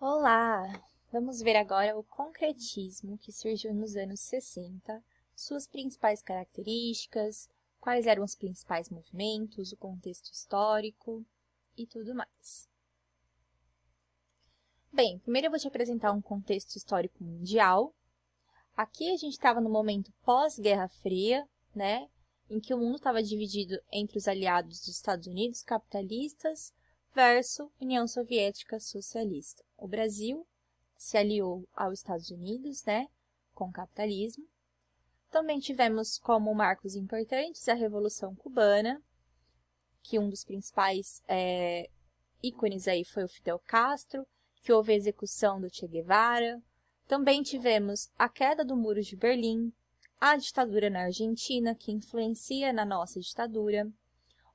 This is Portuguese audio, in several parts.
Olá! Vamos ver agora o concretismo que surgiu nos anos 60, suas principais características, quais eram os principais movimentos, o contexto histórico e tudo mais. Bem, primeiro eu vou te apresentar um contexto histórico mundial. Aqui a gente estava no momento pós-Guerra Fria, né, em que o mundo estava dividido entre os aliados dos Estados Unidos capitalistas versus União Soviética socialista. O Brasil se aliou aos Estados Unidos, né, com o capitalismo. Também tivemos como marcos importantes a Revolução Cubana, que um dos principais ícones aí foi o Fidel Castro, que houve a execução do Che Guevara. Também tivemos a queda do Muro de Berlim, a ditadura na Argentina, que influencia na nossa ditadura,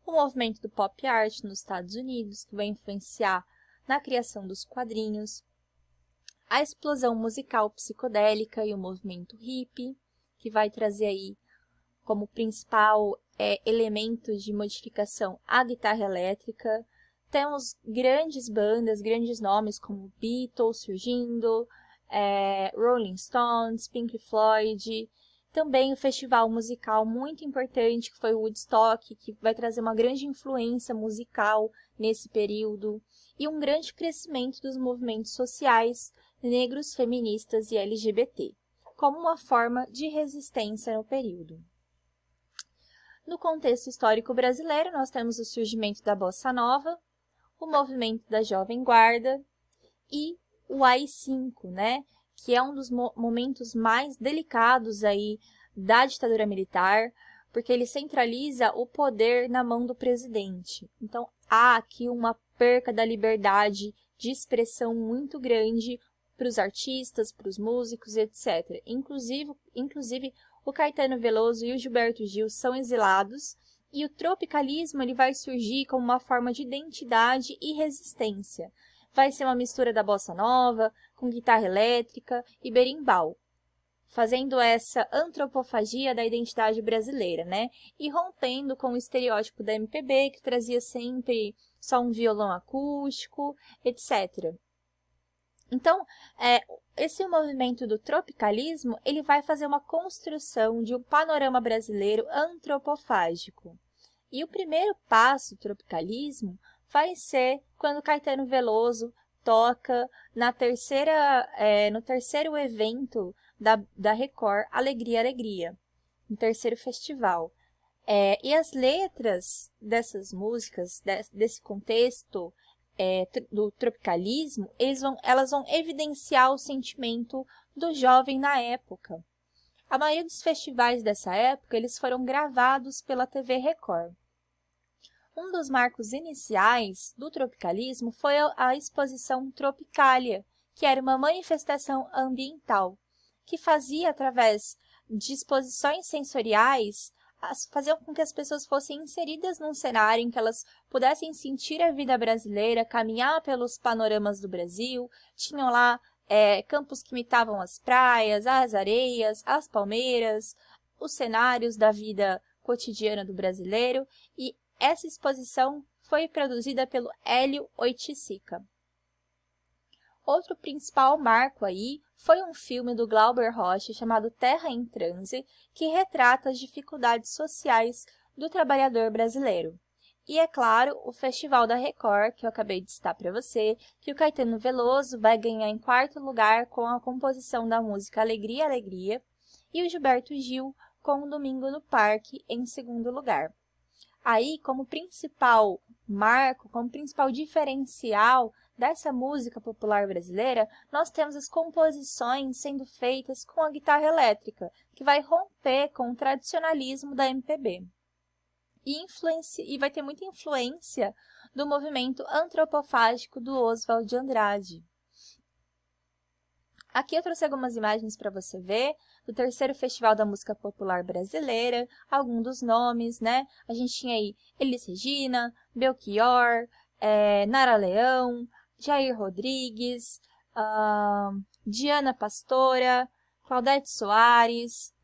o movimento do pop art nos Estados Unidos, que vai influenciar na criação dos quadrinhos, a explosão musical psicodélica e o movimento hippie, que vai trazer aí como principal elemento de modificação a guitarra elétrica. Temos grandes bandas, grandes nomes como Beatles surgindo, Rolling Stones, Pink Floyd. Também o festival musical muito importante, que foi o Woodstock, que vai trazer uma grande influência musical nesse período. E um grande crescimento dos movimentos sociais, negros, feministas e LGBT, como uma forma de resistência no período. No contexto histórico brasileiro, nós temos o surgimento da Bossa Nova, o movimento da Jovem Guarda e o AI-5, né, que é um dos momentos mais delicados aí da ditadura militar, porque ele centraliza o poder na mão do presidente. Então, há aqui uma perca da liberdade de expressão muito grande para os artistas, para os músicos, etc. Inclusive, o Caetano Veloso e o Gilberto Gil são exilados, e o tropicalismo ele vai surgir como uma forma de identidade e resistência. Vai ser uma mistura da bossa nova, com guitarra elétrica e berimbau, fazendo essa antropofagia da identidade brasileira, né? E rompendo com o estereótipo da MPB, que trazia sempre só um violão acústico, etc. Então, esse movimento do tropicalismo, ele vai fazer uma construção de um panorama brasileiro antropofágico. E o primeiro passo do tropicalismo vai ser quando Caetano Veloso toca no terceiro evento da Record, Alegria, Alegria, no terceiro festival. E as letras dessas músicas, desse contexto do tropicalismo, elas vão evidenciar o sentimento do jovem na época. A maioria dos festivais dessa época, eles foram gravados pela TV Record. Um dos marcos iniciais do tropicalismo foi a exposição Tropicália, que era uma manifestação ambiental, que fazia, através de exposições sensoriais, faziam com que as pessoas fossem inseridas num cenário em que elas pudessem sentir a vida brasileira, caminhar pelos panoramas do Brasil. Tinham lá campos que imitavam as praias, as areias, as palmeiras, os cenários da vida cotidiana do brasileiro, e essa exposição foi produzida pelo Hélio Oiticica. Outro principal marco aí foi um filme do Glauber Rocha chamado Terra em Transe, que retrata as dificuldades sociais do trabalhador brasileiro. E, é claro, o Festival da Record, que eu acabei de citar para você, que o Caetano Veloso vai ganhar em quarto lugar com a composição da música Alegria, Alegria, e o Gilberto Gil com o Domingo no Parque em segundo lugar. Aí, como principal marco, como principal diferencial dessa música popular brasileira, nós temos as composições sendo feitas com a guitarra elétrica, que vai romper com o tradicionalismo da MPB. E vai ter muita influência do movimento antropofágico do Oswald de Andrade. Aqui eu trouxe algumas imagens para você ver do terceiro Festival da Música Popular Brasileira, alguns dos nomes, né? A gente tinha aí Elis Regina, Belchior, Nara Leão, Jair Rodrigues, Diana Pastora, Claudete Soares,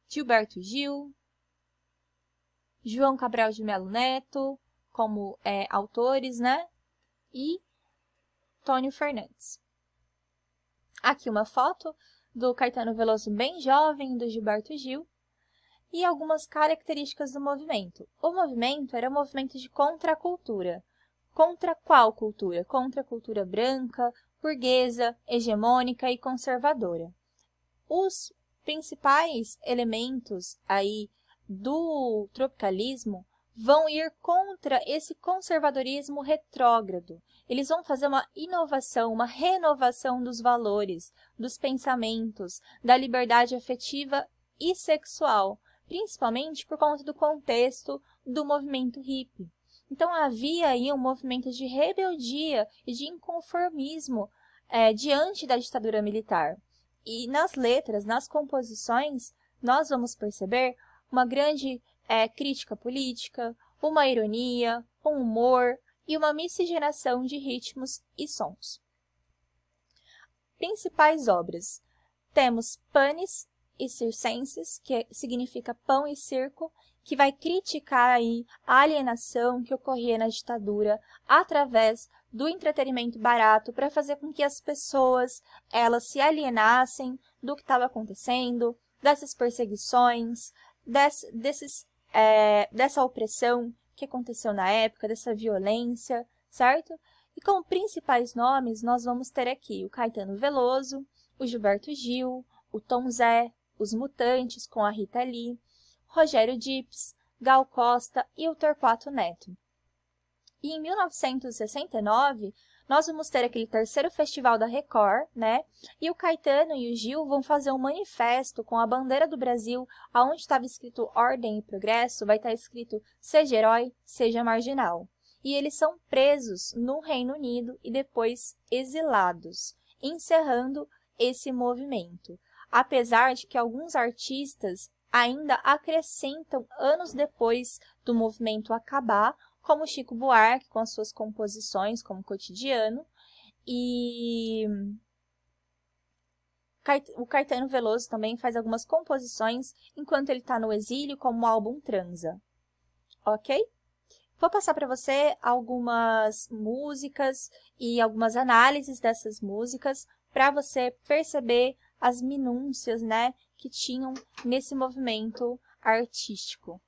Gilberto Gil, João Cabral de Melo Neto, como autores, né? E Antônio Fernandes. Aqui uma foto do Caetano Veloso bem jovem, do Gilberto Gil, e algumas características do movimento. O movimento era um movimento de contracultura. Contra qual cultura? Contra a cultura branca, burguesa, hegemônica e conservadora. Os principais elementos aí do tropicalismo vão ir contra esse conservadorismo retrógrado. Eles vão fazer uma inovação, uma renovação dos valores, dos pensamentos, da liberdade afetiva e sexual, principalmente por conta do contexto do movimento hippie. Então havia aí um movimento de rebeldia e de inconformismo diante da ditadura militar. E nas letras, nas composições, nós vamos perceber uma grande crítica política, uma ironia, um humor e uma miscigenação de ritmos e sons. Principais obras. Temos Panis e Circenses, que significa pão e circo, que vai criticar aí a alienação que ocorria na ditadura através do entretenimento barato para fazer com que as pessoas elas se alienassem do que estava acontecendo, dessas perseguições, dessa opressão que aconteceu na época, dessa violência, certo? E como principais nomes, nós vamos ter aqui o Caetano Veloso, o Gilberto Gil, o Tom Zé, os Mutantes com a Rita Lee, Rogério Dips, Gal Costa e o Torquato Neto. E em 1969, nós vamos ter aquele terceiro festival da Record, né? E o Caetano e o Gil vão fazer um manifesto com a bandeira do Brasil, onde estava escrito Ordem e Progresso, vai estar escrito Seja Herói, Seja Marginal. E eles são presos no Reino Unido e depois exilados, encerrando esse movimento. Apesar de que alguns artistas ainda acrescentam anos depois do movimento acabar, como Chico Buarque com as suas composições como Cotidiano, e o Caetano Veloso também faz algumas composições enquanto ele está no exílio, como o álbum Transa. Ok? Vou passar para você algumas músicas e algumas análises dessas músicas para você perceber as minúcias, né, que tinham nesse movimento artístico.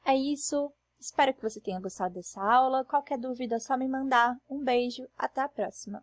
É isso. Espero que você tenha gostado dessa aula. Qualquer dúvida é só me mandar. Um beijo, até a próxima!